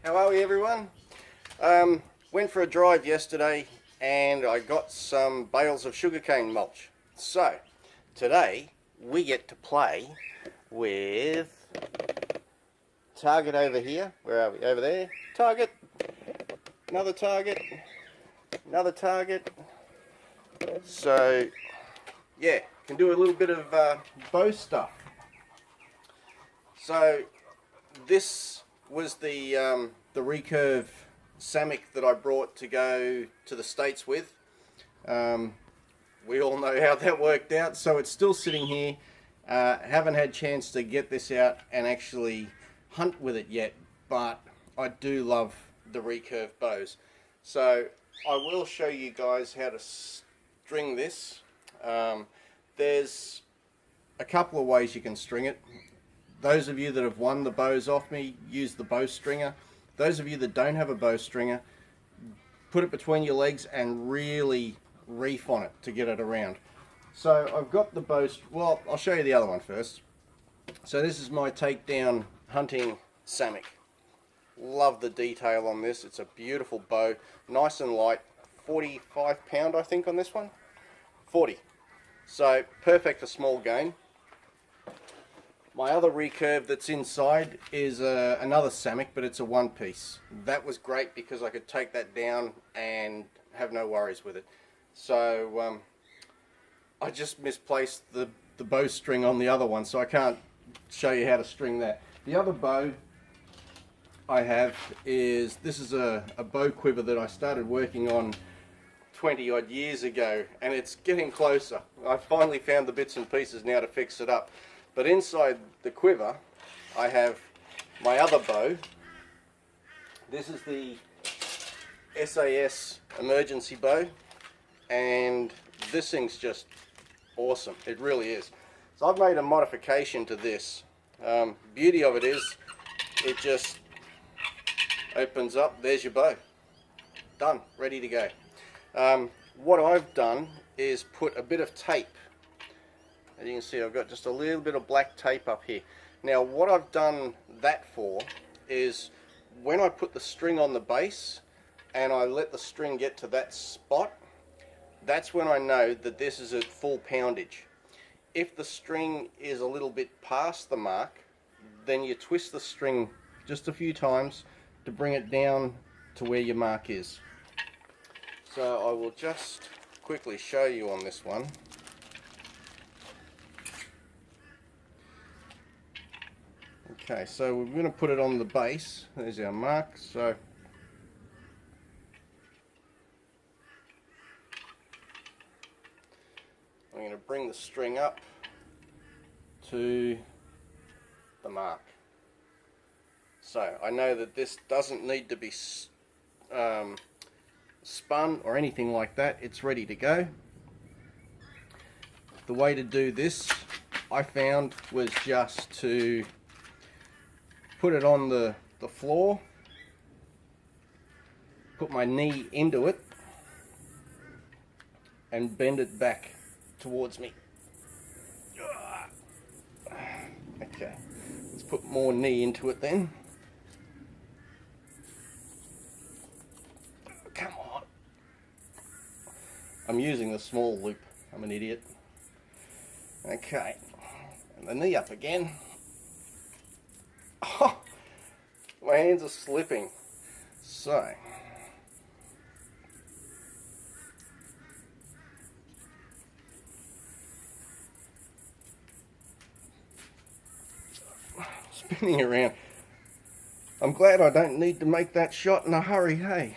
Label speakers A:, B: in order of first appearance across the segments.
A: How are we, everyone? Went for a drive yesterday and I got some bales of sugarcane mulch. So today we get to play with target over here. Where are we? Over there. Target. Another target. Another target. So yeah, can do a little bit of bow stuff. So this was the recurve Samick that I brought to go to the States with. We all know how that worked out, so it's still sitting here. Haven't had a chance to get this out and actually hunt with it yet, but I do love the recurve bows. So I will show you guys how to string this. There's a couple of ways you can string it. Those of you that have won the bows off me, use the bow stringer. Those of you that don't have a bow stringer, put it between your legs and really reef on it to get it around. So I've got the bow, well, I'll show you the other one first. So this is my takedown hunting Samick. Love the detail on this. It's a beautiful bow, nice and light. 45 pound I think on this one. 40. So perfect for small game. My other recurve that's inside is another Samick, but it's a one piece. That was great because I could take that down and have no worries with it. So I just misplaced the bowstring on the other one, so I can't show you how to string that. The other bow I have is, this is a bow quiver that I started working on 20 odd years ago, and it's getting closer. I finally found the bits and pieces now to fix it up. But inside the quiver I have my other bow. This is the SAS emergency bow, and this thing's just awesome. It really is. So I've made a modification to this. Beauty of it is it just opens up. There's your bow. Done. Ready to go. What I've done is put a bit of tape. As you can see, I've got just a little bit of black tape up here. Now what I've done that for is when I put the string on the base and I let the string get to that spot, that's when I know that this is at full poundage. If the string is a little bit past the mark, then you twist the string just a few times to bring it down to where your mark is. So I will just quickly show you on this one. Okay, so we're going to put it on the base. There's our mark. So I'm going to bring the string up to the mark. So I know that this doesn't need to be spun or anything like that. It's ready to go. The way to do this, I found, was just to put it on the floor, put my knee into it and bend it back towards me. Okay, let's put more knee into it then. Come on. I'm using the small loop. I'm an idiot. Okay, and the knee up again. Oh, my hands are slipping. So spinning around. I'm glad I don't need to make that shot in a hurry, hey.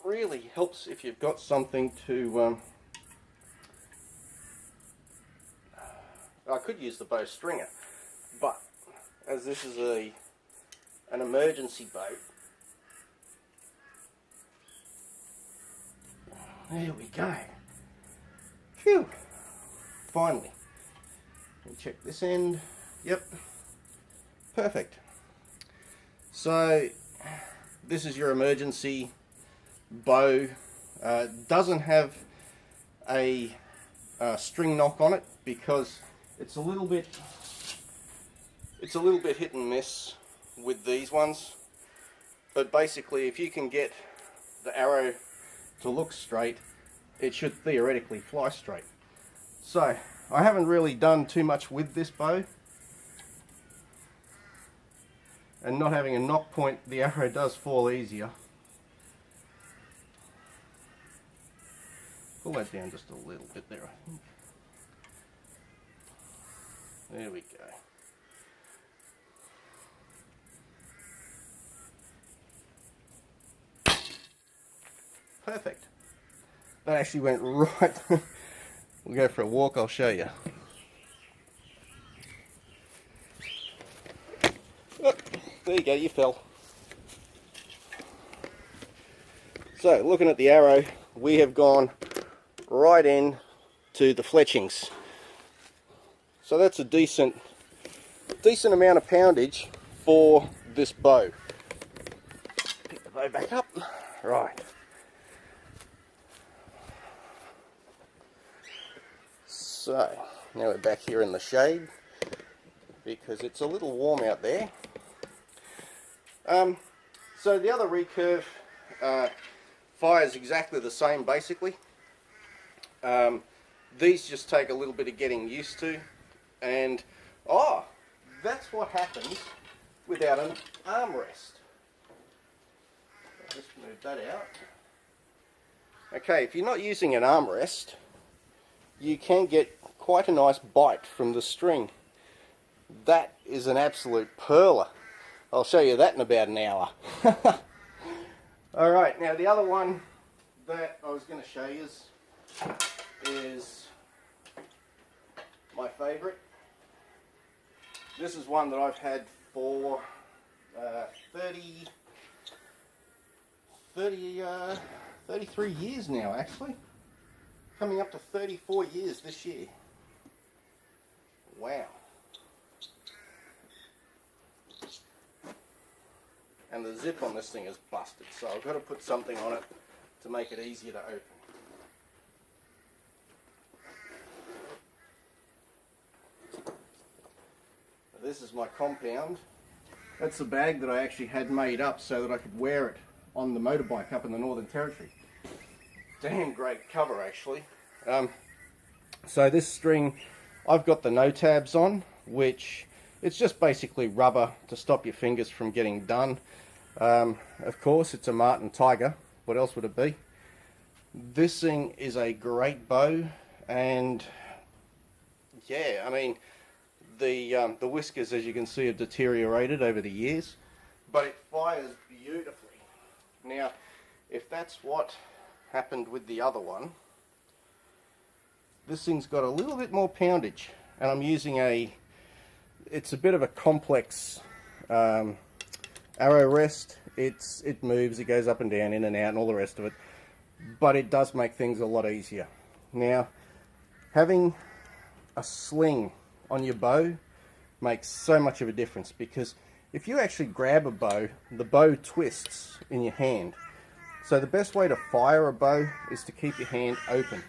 A: Really helps if you've got something to I could use the bow stringer, but as this is an emergency boat, there we go. Phew! Finally. Let me check this end. Yep. Perfect. So this is your emergency bow. Doesn't have a string knock on it because it's It's a little bit hit and miss with these ones, but basically if you can get the arrow to look straight, it should theoretically fly straight. So I haven't really done too much with this bow, and not having a knock point, the arrow does fall easier. Pull that down just a little bit there, I think. There we go. Perfect. That actually went right. We'll go for a walk, I'll show you. Oh, there you go, you fell. So, looking at the arrow, we have gone right in to the fletchings. So that's a decent amount of poundage for this bow. Pick the bow back up. Right. So, now we're back here in the shade because it's a little warm out there. So the other recurve fires exactly the same basically. These just take a little bit of getting used to, and that's what happens without an armrest. I'll just move that out. Okay, if you're not using an armrest, you can get quite a nice bite from the string. That is an absolute pearler. I'll show you that in about an hour. Alright, now the other one that I was going to show you is my favourite. This is one that I've had for 33 years now, actually. Coming up to 34 years this year. Wow. And the zip on this thing is busted, so I've got to put something on it to make it easier to open. This is my compound. That's the bag that I actually had made up so that I could wear it on the motorbike up in the Northern Territory. Damn great cover, actually. So this string, I've got the no tabs on, which it's just basically rubber to stop your fingers from getting done. Of course, it's a Martin Tiger. What else would it be? This thing is a great bow, and yeah, I mean, the whiskers, as you can see, have deteriorated over the years, but it fires beautifully. Now, if that's what happened with the other one, this thing's got a little bit more poundage, and I'm using it's a bit of a complex arrow rest. It moves, it goes up and down, in and out, and all the rest of it, but it does make things a lot easier. Now, having a sling on your bow makes so much of a difference, because if you actually grab a bow, the bow twists in your hand. So the best way to fire a bow is to keep your hand open.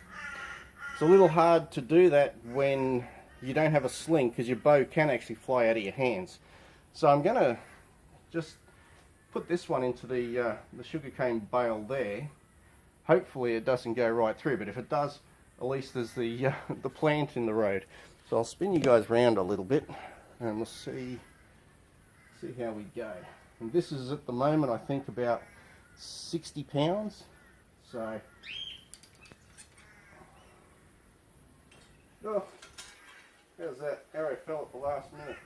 A: It's a little hard to do that when you don't have a sling, because your bow can actually fly out of your hands. So I'm going to just put this one into the sugarcane bale there. Hopefully it doesn't go right through, but if it does, at least there's the plant in the road. So I'll spin you guys round a little bit, and we'll see how we go. And this is at the moment, I think, about 60 pounds. So, oh, how's that? Arrow fell at the last minute.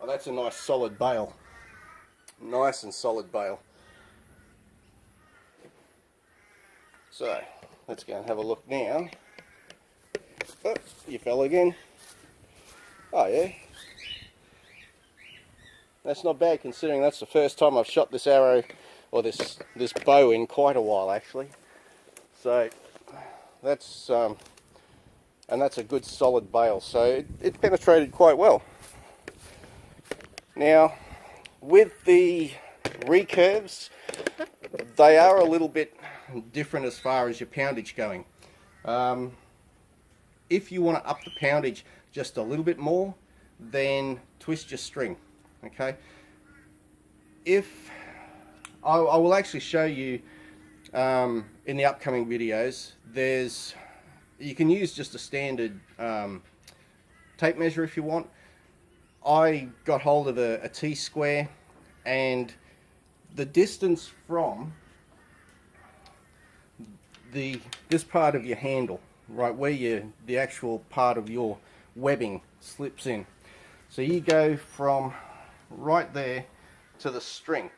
A: Oh, that's a nice solid bale. Nice and solid bale. So, let's go and have a look now. Oh, you fell again. Oh yeah. That's not bad, considering that's the first time I've shot this arrow, or this bow, in quite a while actually. So that's and that's a good solid bale, so it penetrated quite well. Now, with the recurves, they are a little bit different as far as your poundage going. If you want to up the poundage just a little bit more, then twist your string. Okay. If I will actually show you in the upcoming videos, you can use just a standard tape measure if you want. I got hold of a T-square, and the distance from this part of your handle, right where the actual part of your webbing slips in. So you go from right there to the string.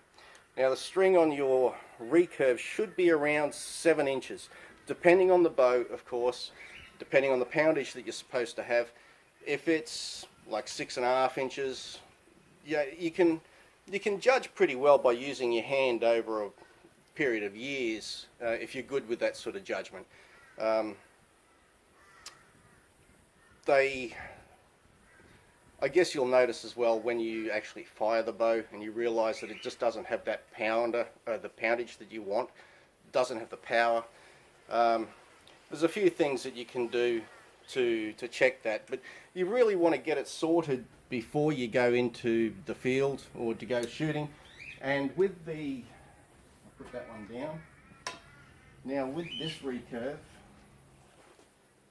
A: Now the string on your recurve should be around 7 inches, depending on the bow, of course, depending on the poundage that you're supposed to have. If it's like 6.5 inches, yeah, you can judge pretty well by using your hand over a period of years, if you're good with that sort of judgment. I guess you'll notice as well when you actually fire the bow and you realize that it just doesn't have that the poundage that you want. It doesn't have the power. There's a few things that you can do to check that, but you really want to get it sorted before you go into the field or to go shooting. And with I'll put that one down. Now with this recurve,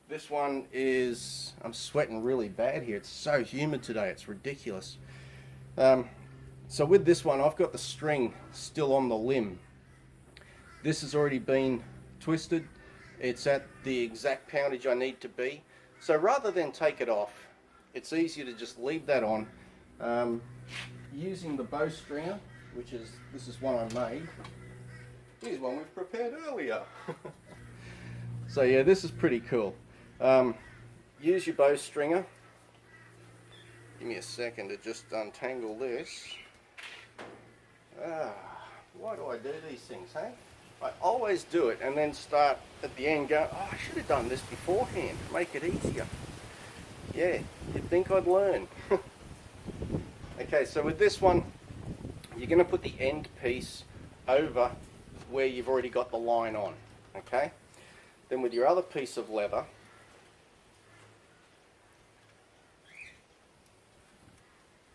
A: this one is, I'm sweating really bad here. It's so humid today, it's ridiculous. So with this one, I've got the string still on the limb. This has already been twisted. It's at the exact poundage I need to be. So rather than take it off, it's easier to just leave that on. Using the bow stringer, this is one I made. Here's one we've prepared earlier. So yeah, this is pretty cool. Use your bow stringer. Give me a second to just untangle this. Why do I do these things, hey? I always do it and then start at the end going, oh, I should have done this beforehand, make it easier. Yeah, you'd think I'd learn. Okay, so with this one, you're going to put the end piece over where you've already got the line on. Okay? Then with your other piece of leather,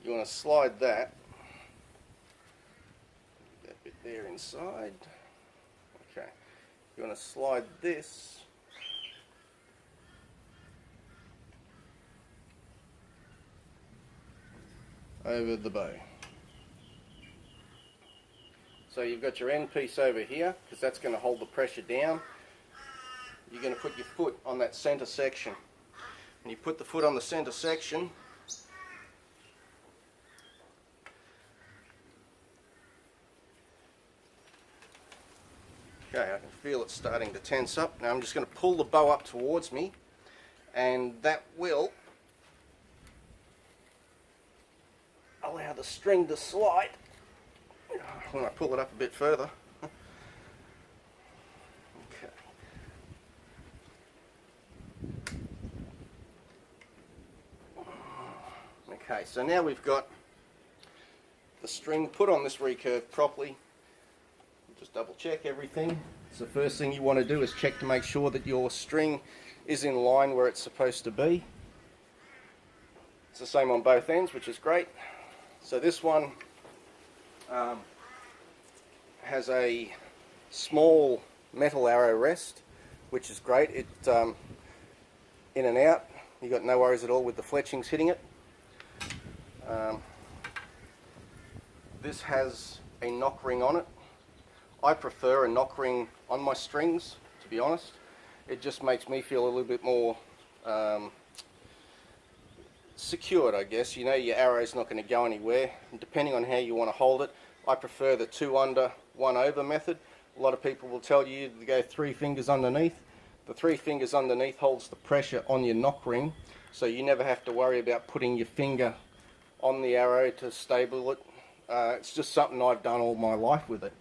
A: you want to slide that bit there inside. Okay, you want to slide this over the bow. So you've got your end piece over here, because that's going to hold the pressure down. You're going to put your foot on that center section. When you put the foot on the center section, okay, I can feel it starting to tense up. Now I'm just going to pull the bow up towards me, and that will allow the string to slide when I pull it up a bit further. Okay. Okay, so now we've got the string put on this recurve properly. Just double check everything. So the first thing you want to do is check to make sure that your string is in line where it's supposed to be. It's the same on both ends, which is great. So this one has a small metal arrow rest, which is great. It in and out, you've got no worries at all with the fletchings hitting it. This has a knock ring on it. I prefer a knock ring on my strings, to be honest. It just makes me feel a little bit more secured, I guess. You know your arrow's not going to go anywhere. And depending on how you want to hold it, I prefer the 2 under, 1 over method. A lot of people will tell you to go 3 fingers underneath. The 3 fingers underneath holds the pressure on your knock ring, so you never have to worry about putting your finger on the arrow to stable it. It's just something I've done all my life with it.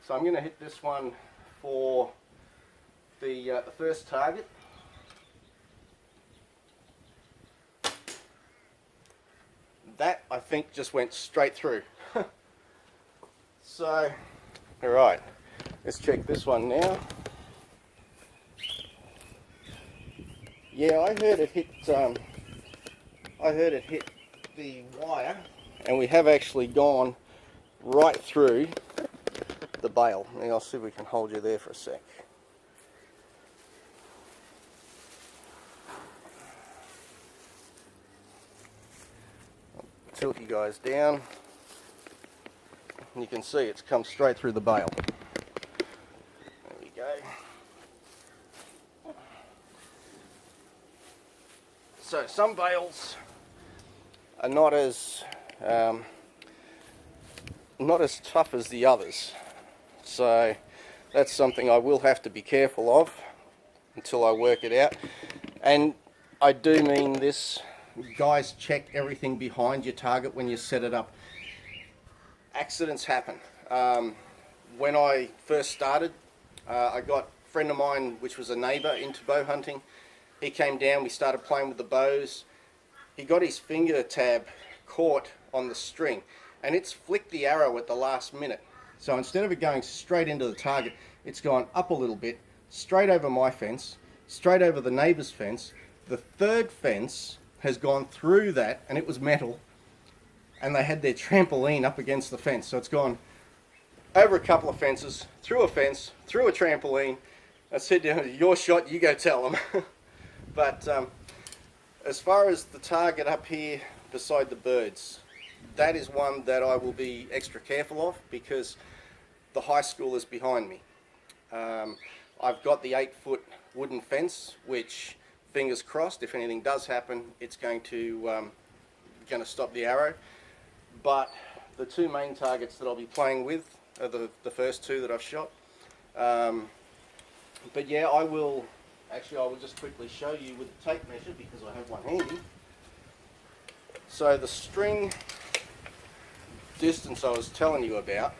A: So I'm going to hit this one for the first target. That, I think, just went straight through. So, alright, Let's check this one now. Yeah, I heard it hit the wire, and we have actually gone right through the bail. Now I'll see if we can hold you there for a sec. I'll tilt you guys down. And you can see it's come straight through the bail. There we go. So some bales are not as tough as the others. So that's something I will have to be careful of until I work it out. And I do mean this, guys, check everything behind your target when you set it up. Accidents happen. When I first started, I got a friend of mine, which was a neighbour, into bow hunting. He came down, we started playing with the bows. He got his finger tab caught on the string, and it's flicked the arrow at the last minute. So instead of it going straight into the target, it's gone up a little bit, straight over my fence, straight over the neighbour's fence. The third fence has gone through that, and it was metal, and they had their trampoline up against the fence. So it's gone over a couple of fences, through a fence, through a trampoline. I said to him, your shot, you go tell them. But as far as the target up here beside the birds, that is one that I will be extra careful of because the high school is behind me. I've got the 8-foot wooden fence, which, fingers crossed, if anything does happen, it's going to stop the arrow. But the two main targets that I'll be playing with are the first two that I've shot. But yeah, I will just quickly show you with the tape measure because I have one handy. So the string distance I was telling you about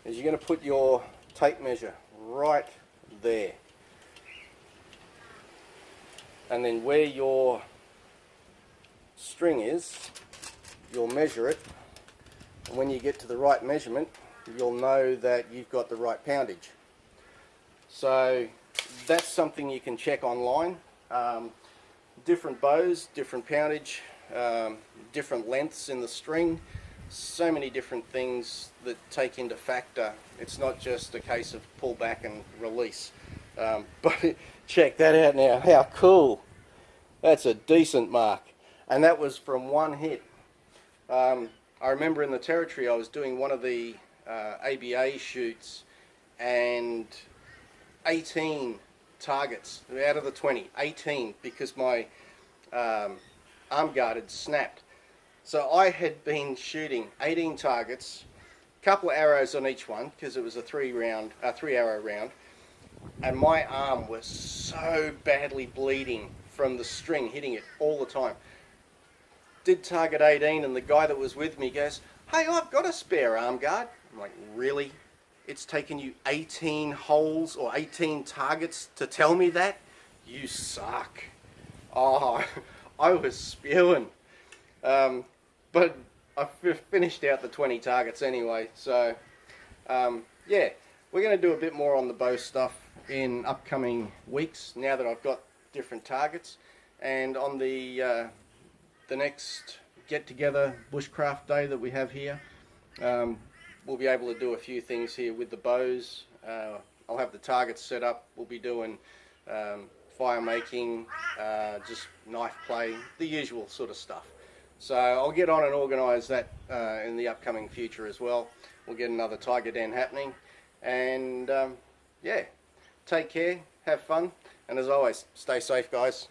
A: is you're going to put your tape measure right there. And then where your string is, you'll measure it. And when you get to the right measurement, you'll know that you've got the right poundage. So that's something you can check online. Different bows, different poundage, different lengths in the string, so many different things that take into factor. It's not just a case of pull back and release. But check that out now, how cool. That's a decent mark. And that was from one hit. I remember in the Territory I was doing one of the ABA shoots, and 18 targets out of the 20, 18, because my arm guard had snapped. So I had been shooting 18 targets, a couple of arrows on each one because it was a 3-arrow round, and my arm was so badly bleeding from the string hitting it all the time. Did target 18, and the guy that was with me goes, "Hey, I've got a spare arm guard." I'm like, really? It's taken you 18 holes or 18 targets to tell me that? You suck. Oh, I was spewing. But I finished out the 20 targets anyway. So, yeah, we're going to do a bit more on the bow stuff in upcoming weeks now that I've got different targets. And on the next get-together bushcraft day that we have here, we'll be able to do a few things here with the bows. I'll have the targets set up. We'll be doing fire making, just knife play, the usual sort of stuff. So I'll get on and organise that in the upcoming future as well. We'll get another Tiger Den happening. And yeah, take care, have fun, and as always, stay safe, guys.